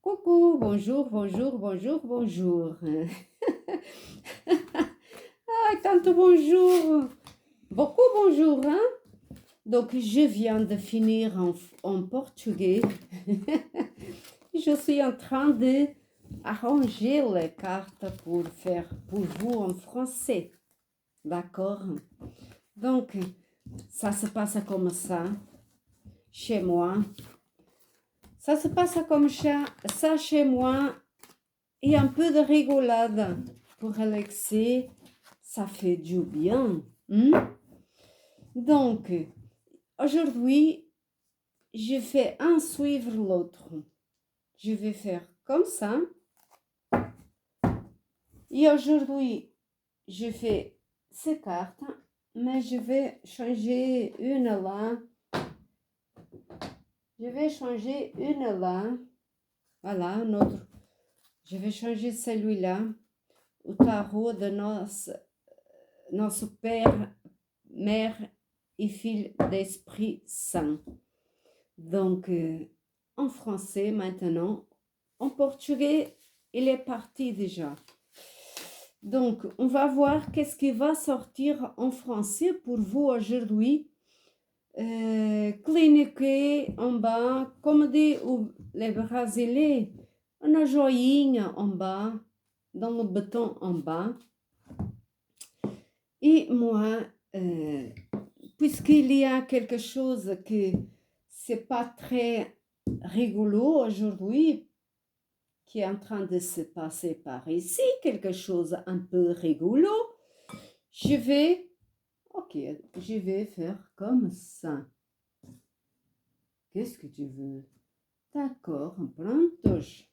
Coucou, bonjour, bonjour, bonjour, bonjour. Ah, tanto bonjour. Beaucoup bonjour, hein? Donc, je viens de finir en portugais. Je suis en train de arranger les cartes pour faire pour vous en français. D'accord? Donc, ça se passe comme ça, chez moi. Ça se passe comme ça chez moi. Et un peu de rigolade pour relaxer, ça fait du bien. Donc, aujourd'hui, je fais un suivre l'autre. Je vais faire comme ça. Et aujourd'hui, je fais ces cartes, mais je vais changer une là. Je vais changer une là. Voilà, un autre. Je vais changer celui-là. O tarot de nosso Père, Mère et Fils d'Esprit Saint. Donc, en français maintenant, en portugais, il est parti déjà. Donc, on va voir qu'est-ce qui va sortir en français pour vous aujourd'hui. Cliquez en bas, comme dit les Brasileiros, na joinha en bas, dans le bouton en bas. Et moi, puisqu'il y a quelque chose que c'est pas très rigolo aujourd'hui, qui est en train de se passer par ici, quelque chose un peu rigolo, je vais faire comme ça. Qu'est-ce que tu veux? D'accord, prontos.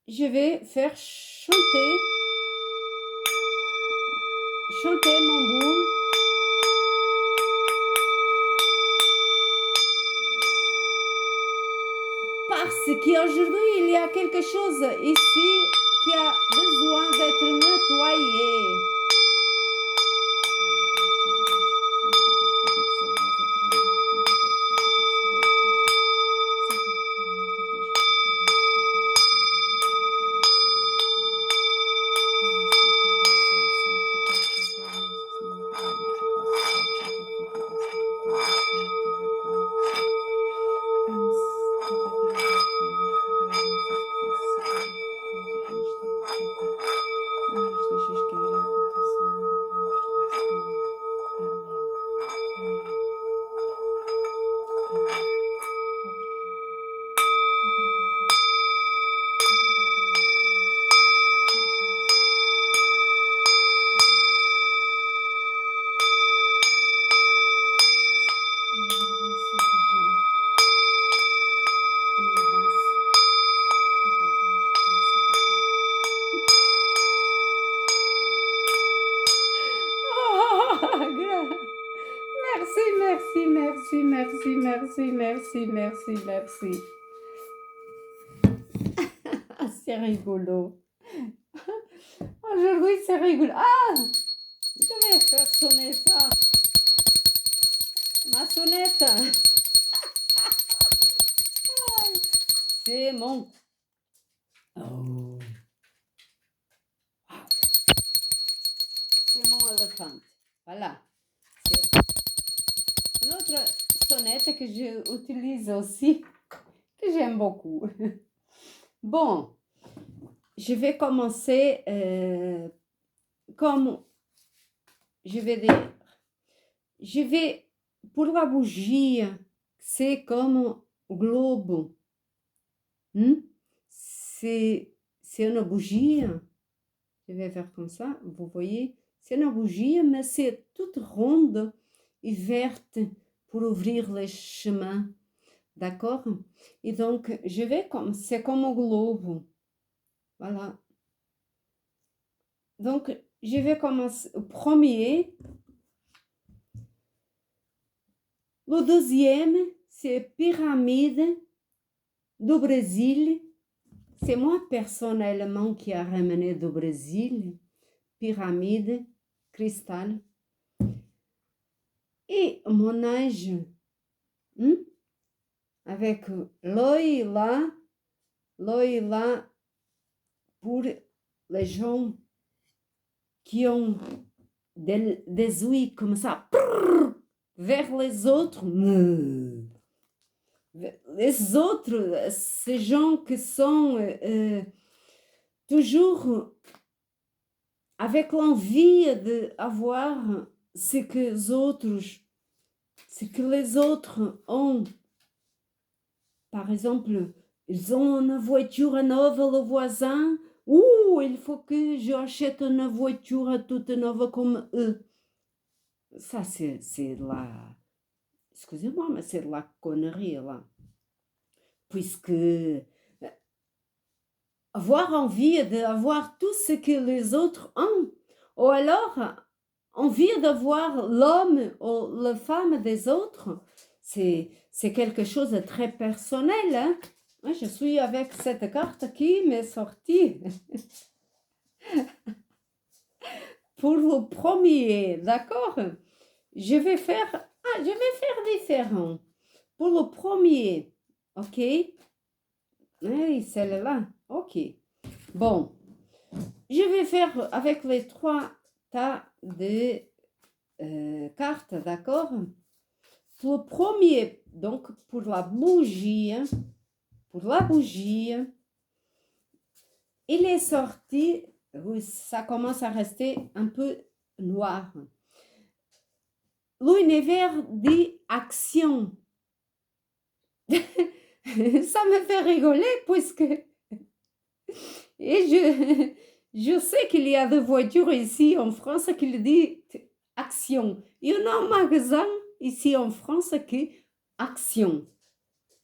Je vais faire chanter mon boule. Parce qu'aujourd'hui, il y a quelque chose ici qui a besoin d'être nettoyé. Merci. C'est rigolo. Aujourd'hui, c'est rigolo. Ah, je vais faire sonner ça. Ma sonnette. C'est mon... Oh. C'est mon éléphant. Voilà. C'est une autre sonnette que j'utilise aussi, que j'aime beaucoup. Bon, je vais commencer comme je vais dire. Pour la bougie, c'est comme un globe. C'est une bougie. Je vais faire comme ça, vous voyez. C'est une bougie, mais c'est toute ronde et verte pour ouvrir les chemins. D'accord? Et donc, c'est comme un globe. Voilà. Donc, je vais commencer au premier. Le deuxième, c'est Pyramide do Brésil. C'est moi personnellement qui a ramené do Brésil. Pyramide, cristal. Et mon ange, avec l'œil là pour les gens qui ont des ouïes comme ça, vers les autres. Les autres, ces gens qui sont toujours avec l'envie d'avoir ce que les autres ont. Par exemple, ils ont une voiture neuve, le voisin. Il faut que j'achète une voiture toute neuve comme eux. Ça, c'est de la... Excusez-moi, mais c'est de la connerie, là. Puisque avoir envie d'avoir tout ce que les autres ont, ou alors envie d'avoir l'homme ou la femme des autres, c'est quelque chose de très personnel. Hein? Je suis avec cette carte qui m'est sortie pour le premier, d'accord? Je vais faire différent. Pour le premier, ok? Oui, celle-là, ok. Bon, je vais faire avec les 3 tas de cartes, d'accord? Pour le premier, donc pour la bougie, il est sorti, oui, ça commence à rester un peu noir. L'univers dit action. Ça me fait rigoler puisque je sais qu'il y a des voitures ici en France qui disent action. Il y en a un magasin ici en France qui dit action.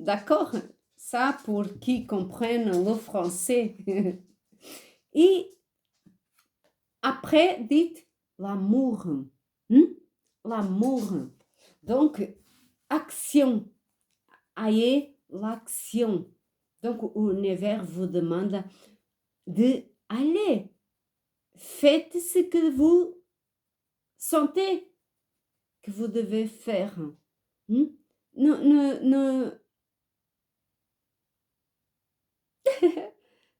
D'accord? Ça pour qui comprennent le français. Et après, dites l'amour. L'amour. Donc, action. Ayez l'action. Donc, l'univers vous demande de aller. Faites ce que vous sentez que vous devez faire.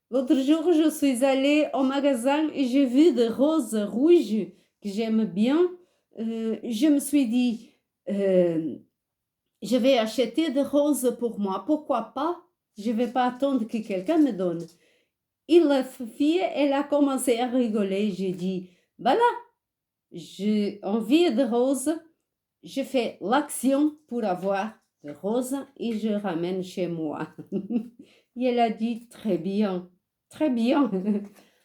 L'autre jour, je suis allée au magasin et j'ai vu des roses rouges que j'aime bien. Je me suis dit, je vais acheter des roses pour moi. Pourquoi pas? Je ne vais pas attendre que quelqu'un me donne. Et la fille, elle a commencé à rigoler. J'ai dit, voilà, j'ai envie de roses. Je fais l'action pour avoir des roses et je ramène chez moi. Et elle a dit, très bien, très bien.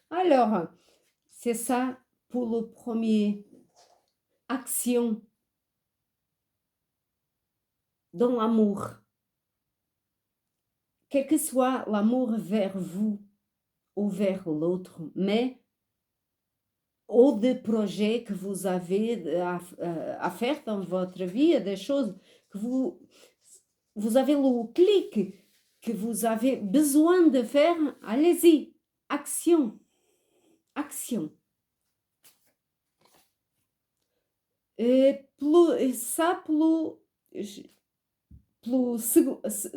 Alors, c'est ça pour le premier. Action dans l'amour. Quel que soit l'amour vers vous ou vers l'autre, mais ou des projets que vous avez à faire dans votre vie, des choses que vous avez le clic, que vous avez besoin de faire, allez-y, action, action. Et pour le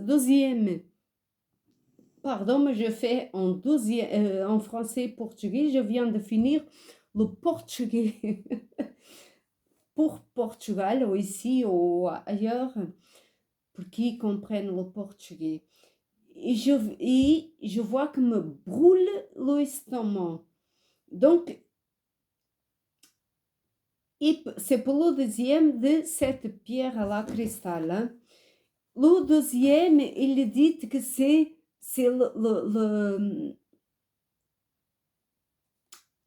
deuxième, pardon, mais je fais en français portugais, je viens de finir le portugais. Pour Portugal, ou ici ou ailleurs, pour qui comprennent le portugais. Et je vois que me brûle l'estomac. Donc, c'est pour le deuxième de cette pierre à la cristal. Hein. Le deuxième, il dit que c'est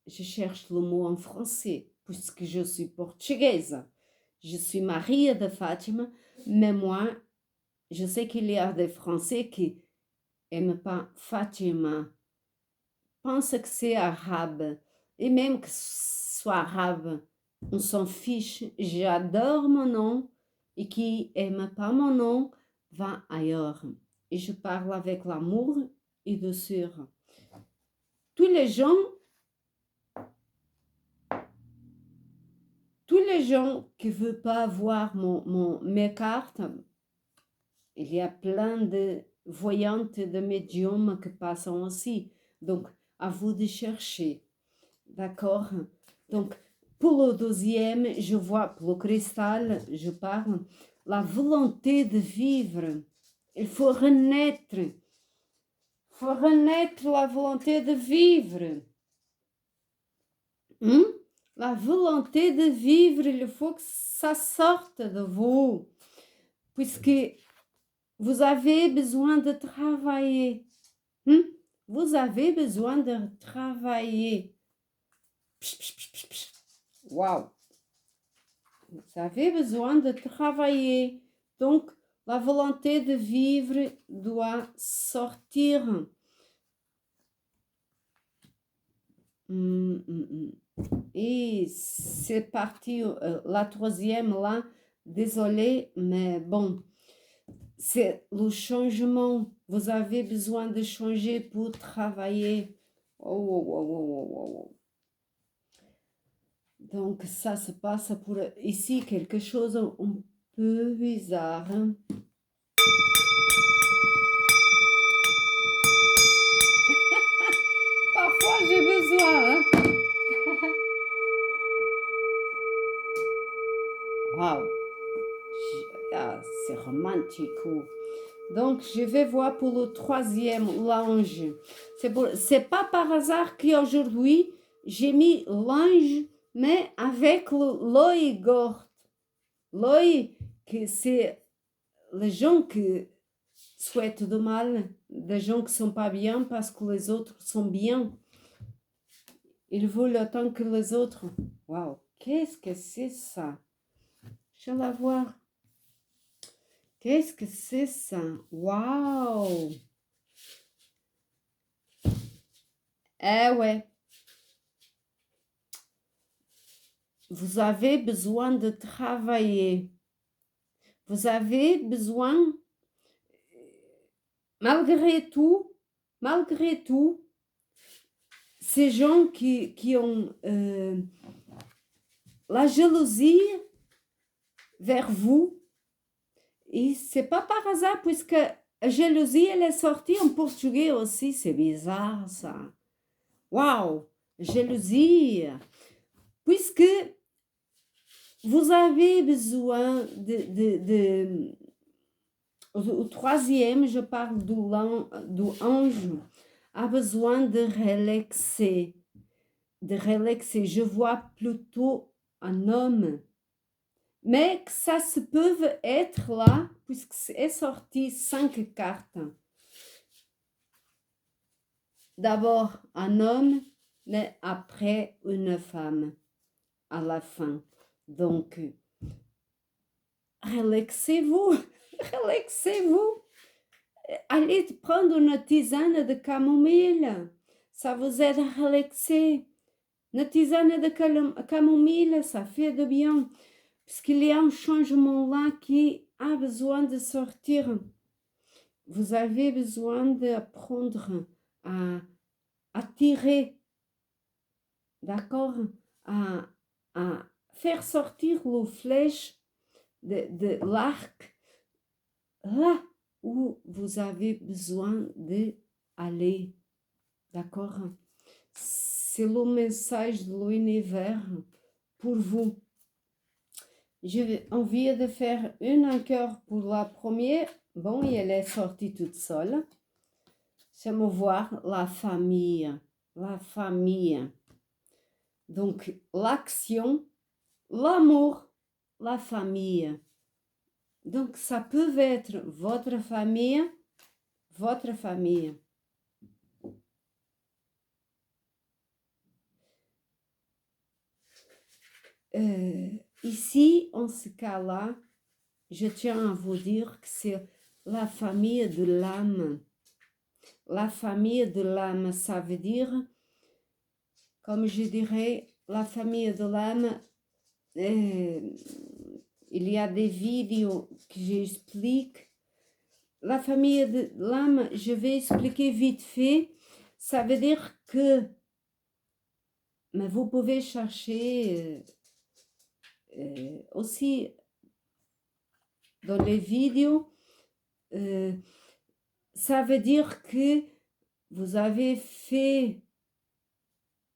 je cherche le mot en français, puisque je suis portugaise. Je suis Maria de Fátima, mais moi, je sais qu'il y a des Français qui n'aiment pas Fátima, pensent que c'est arabe. Et même que ce soit arabe, on s'en fiche. J'adore mon nom et qui n'aime pas mon nom va ailleurs. Et je parle avec l'amour et douceur. Tous les gens qui ne veulent pas voir mes cartes, il y a plein de voyantes, de médiums qui passent aussi. Donc, à vous de chercher. D'accord? Donc, pour le deuxième, je vois, pour le cristal, je parle, la volonté de vivre. Il faut renaître. Il faut renaître la volonté de vivre. La volonté de vivre, il faut que ça sorte de vous. Puisque vous avez besoin de travailler. Vous avez besoin de travailler. Waouh! Vous avez besoin de travailler. Donc, la volonté de vivre doit sortir. Et c'est parti, la troisième là, désolé, mais bon, c'est le changement. Vous avez besoin de changer pour travailler. Donc, ça se passe pour ici quelque chose un peu bizarre. Parfois, j'ai besoin. Waouh! Ah, c'est romantique. Donc, je vais voir pour le troisième, l'ange. C'est pas par hasard qu'aujourd'hui, j'ai mis l'ange, mais avec l'œil gord. L'œil, que c'est les gens qui souhaitent du mal, des gens qui ne sont pas bien parce que les autres sont bien. Ils veulent autant que les autres. Waouh, qu'est-ce que c'est ça? Je vais la voir. Qu'est-ce que c'est ça? Waouh! Eh ouais. Vous avez besoin de travailler. Vous avez besoin, malgré tout, ces gens qui ont la jalousie vers vous, et c'est pas par hasard, puisque jalousie, elle est sortie en portugais aussi, c'est bizarre ça. Waouh, jalousie, puisque vous avez besoin au troisième, je parle du ange, a besoin de relaxer. Je vois plutôt un homme. Mais que ça se peut être là, puisque c'est sorti 5 cartes. D'abord un homme, mais après une femme à la fin. Donc, relaxez-vous, relaxez-vous. Allez prendre une tisane de camomille, ça vous aide à relaxer. Une tisane de camomille, ça fait de bien, puisqu'il y a un changement là qui a besoin de sortir. Vous avez besoin d'apprendre à tirer, d'accord, à faire sortir les flèches de l'arc là où vous avez besoin d'aller, d'accord? C'est le message de l'univers pour vous. J'ai envie de faire une encore pour la première. Bon, et elle est sortie toute seule. C'est me voir la famille. La famille. Donc, l'action, l'amour, la famille. Donc, ça peut être votre famille, votre famille. Ici, en ce cas-là, je tiens à vous dire que c'est la famille de l'âme. La famille de l'âme, ça veut dire, comme je dirais, la famille de l'âme, il y a des vidéos que j'explique. La famille de l'âme, je vais expliquer vite fait. Ça veut dire que, mais vous pouvez chercher aussi dans les vidéos, ça veut dire que vous avez fait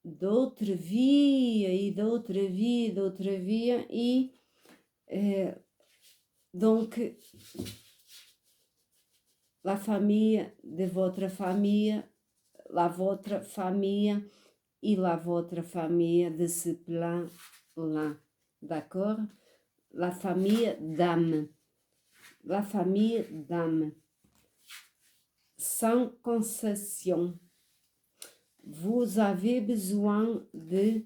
d'autres vies et d'autres vies et d'autres vies et donc la famille de votre famille, la votre famille et la votre famille de ce plan-là, d'accord? La famille d'âme, la famille d'âme, sans concession. Vous avez besoin de...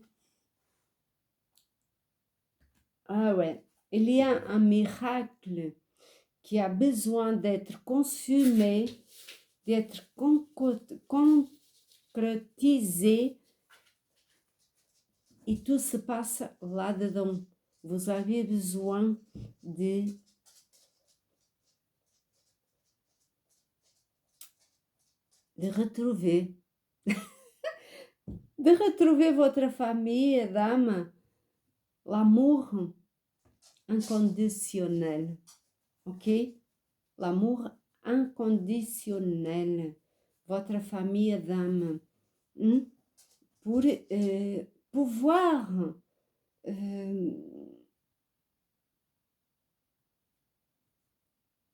Ah ouais, il y a un miracle qui a besoin d'être consumé, d'être concrétisé, et tout se passe là-dedans. Vous avez besoin de retrouver votre famille d'âme, l'amour inconditionnel, ok? L'amour inconditionnel, votre famille d'âme, pour pouvoir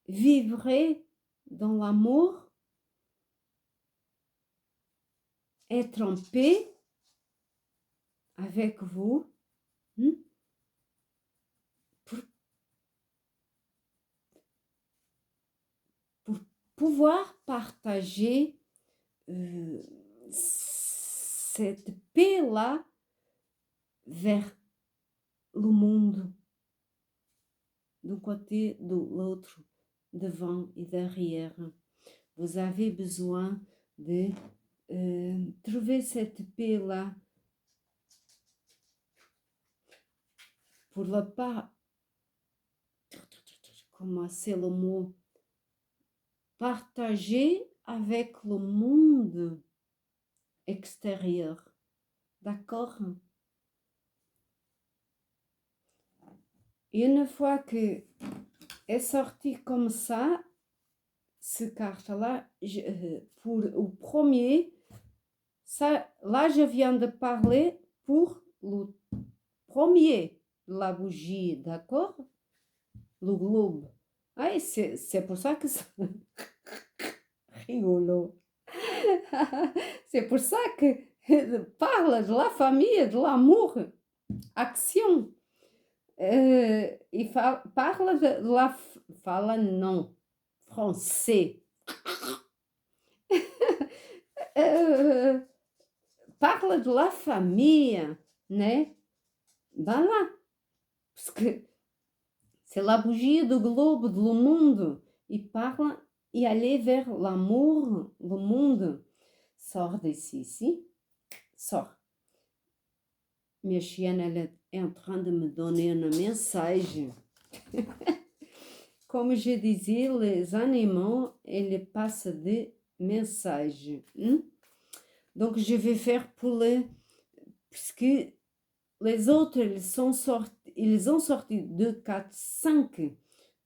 vivre dans l'amour, être en paix avec vous, pour pouvoir partager cette paix-là vers le monde, d'un côté, de l'autre, devant et derrière. Vous avez besoin de trouver cette paix-là pour le pas, comment c'est le mot, partager avec le monde extérieur. D'accord? Et une fois que est sorti comme ça, ce carte-là, pour le premier, ça, là, je viens de parler pour le premier, la bougie, d'accord? Le globe. Ah, c'est pour ça que c'est rigolo. C'est pour ça que parle de la famille, de l'amour, action. E parle de la... Fala não, français. Parle de la famille, né? Vai lá. Parce que c'est la bougie du globe, do mundo. E parle et aller vers l'amour, le monde. Sors d'ici, ici. Sors. Minha chienne, elle est en train de me donner une message. Comme je disais, les animaux, ils passent des messages. Donc, je vais faire pour les... Puisque les autres, ils ont sorti 2, 4, 5.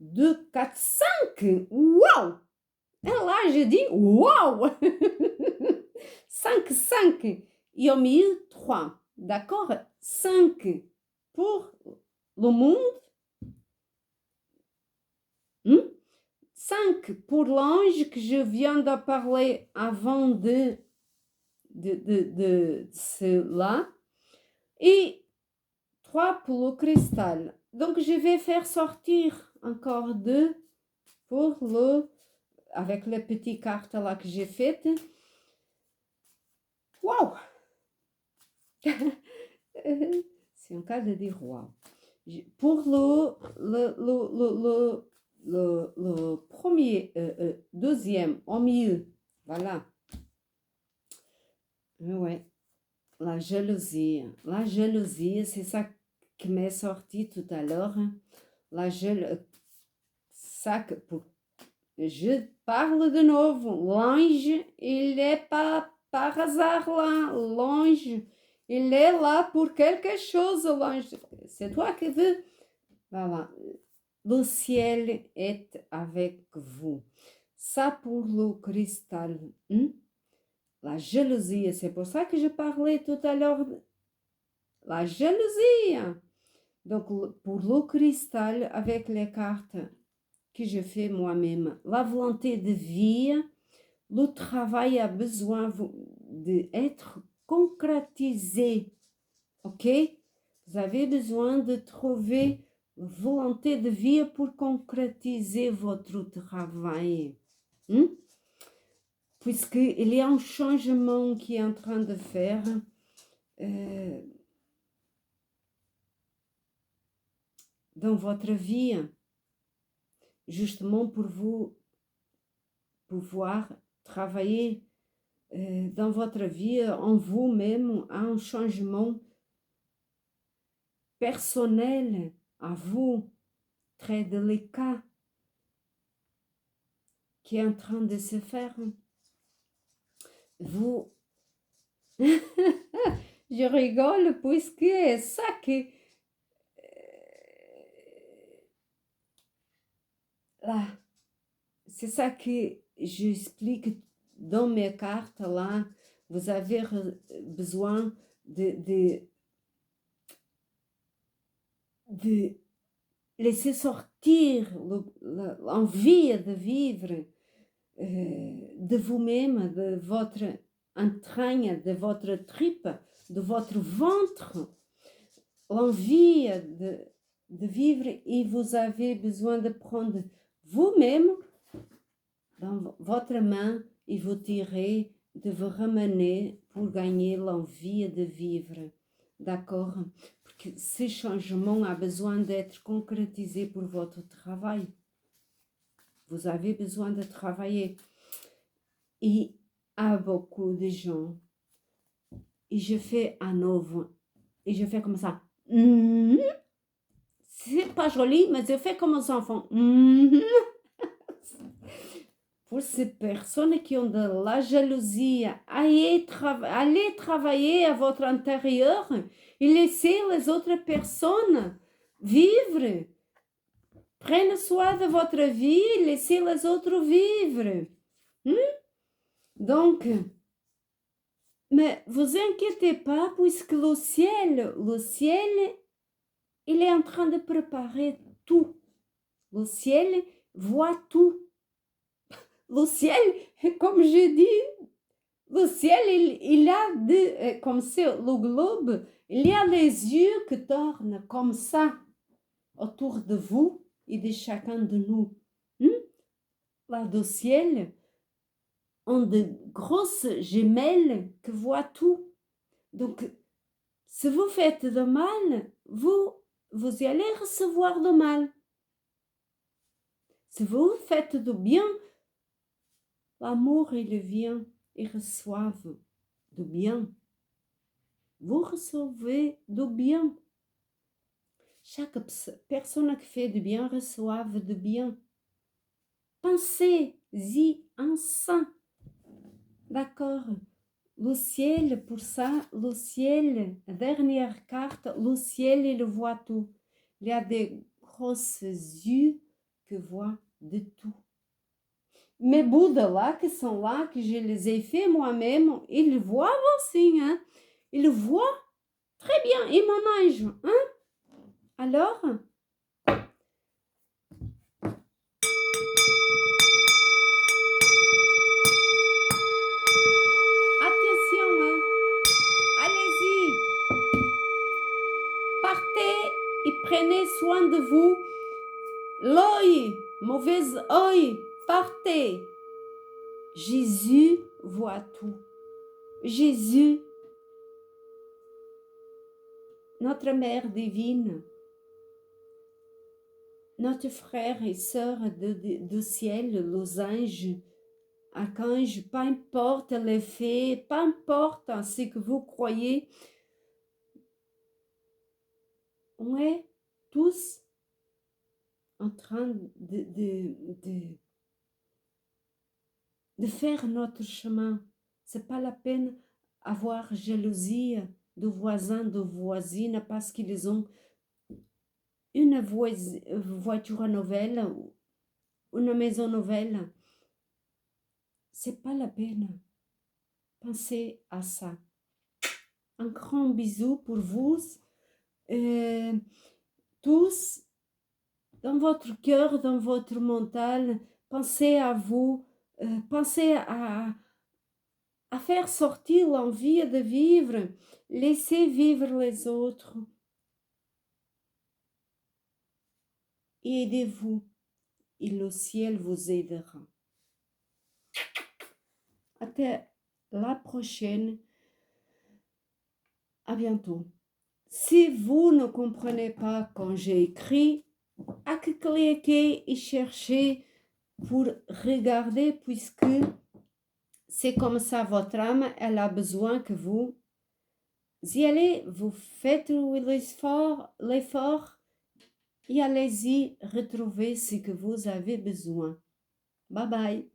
2, 4, 5! Waouh! Et là, je dis waouh! 5, 5. Et au milieu, 3. D'accord? 5 pour le monde. 5 pour l'ange que je viens de parler avant de cela. Et 3 pour le cristal. Donc, je vais faire sortir encore 2 pour le... Avec les petites cartes là que j'ai faites. Waouh! C'est un cas de dire waouh. Pour le premier, deuxième, au milieu, voilà. Ouais, la jalousie. La jalousie, c'est ça qui m'est sorti tout à l'heure. La jalousie, ça que je parle de nouveau. L'ange, il n'est pas par hasard là. L'ange, il est là pour quelque chose, l'ange. C'est toi qui veux. Voilà. le ciel est avec vous. Ça pour le cristal. La jalousie, c'est pour ça que je parlais tout à l'heure. La jalousie. Donc, pour le cristal, avec les cartes que je fais moi-même, la volonté de vie, le travail a besoin d'être concrétisé. Ok? Vous avez besoin de trouver la volonté de vie pour concrétiser votre travail. Puisqu'il y a un changement qui est en train de faire. Dans votre vie, justement pour vous pouvoir travailler dans votre vie, en vous-même, un changement personnel à vous, très délicat, qui est en train de se faire. Vous, je rigole puisque c'est ça que là, c'est ça que j'explique dans mes cartes là. Vous avez besoin de laisser sortir l'envie de vivre de vous-même, de votre entraîne, de votre tripe, de votre ventre, l'envie de vivre, et vous avez besoin de prendre vous-même dans votre main et vous tirer, de vous ramener pour gagner l'envie de vivre. D'accord? Parce que ce changement a besoin d'être concrétisé pour votre travail. Vous avez besoin de travailler. Et à beaucoup de gens, et je fais à nouveau, et je fais comme ça. C'est pas joli, mais je fais comme un enfant. Pour ces personnes qui ont de la jalousie, allez travailler à votre intérieur et laissez les autres personnes vivre. Prenez soin de votre vie, laissez les autres vivre. Donc, mais vous inquiétez pas, puisque le ciel, il est en train de préparer tout. Le ciel voit tout. Le ciel, comme je dis, le ciel, il a comme c'est le globe, il y a les yeux qui tournent comme ça autour de vous et de chacun de nous. Là, le ciel, ont de grosses jumelles qui voient tout. Donc, si vous faites de mal, vous allez recevoir de mal. Si vous faites de bien, l'amour, il vient et reçoivent de bien. Vous recevez de bien. Chaque personne qui fait du bien reçoit de bien. Pensez-y en ça. D'accord? Le ciel, pour ça, le ciel, dernière carte, le ciel, il voit tout. Il y a des grosses yeux qui voient de tout. Mes Bouddhas là, qui sont là, que je les ai fait moi-même, ils voient aussi, hein? Ils voient très bien, et mon ange, hein? Alors, attention, hein? Allez-y, partez et prenez soin de vous. L'œil, mauvais œil, partez. Jésus voit tout. Jésus, notre Mère divine, notre frère et sœur du ciel, les anges, archanges, peu importe les faits, peu importe ce que vous croyez, on est tous en train de faire notre chemin. C'est pas la peine avoir jalousie de voisins, de voisines, parce qu'ils ont une voiture nouvelle, une maison nouvelle. C'est pas la peine. Pensez à ça. Un grand bisou pour vous tous. Dans votre cœur, dans votre mental, pensez à vous, pensez à faire sortir l'envie de vivre. Laissez vivre les autres. Et aidez-vous. Et le ciel vous aidera. Até la prochaine. À bientôt. Si vous ne comprenez pas quand j'ai écrit, à cliquer et chercher pour regarder puisque c'est comme ça votre âme, elle a besoin que vous y allez, vous faites l'effort et allez-y retrouver ce que vous avez besoin. Bye bye.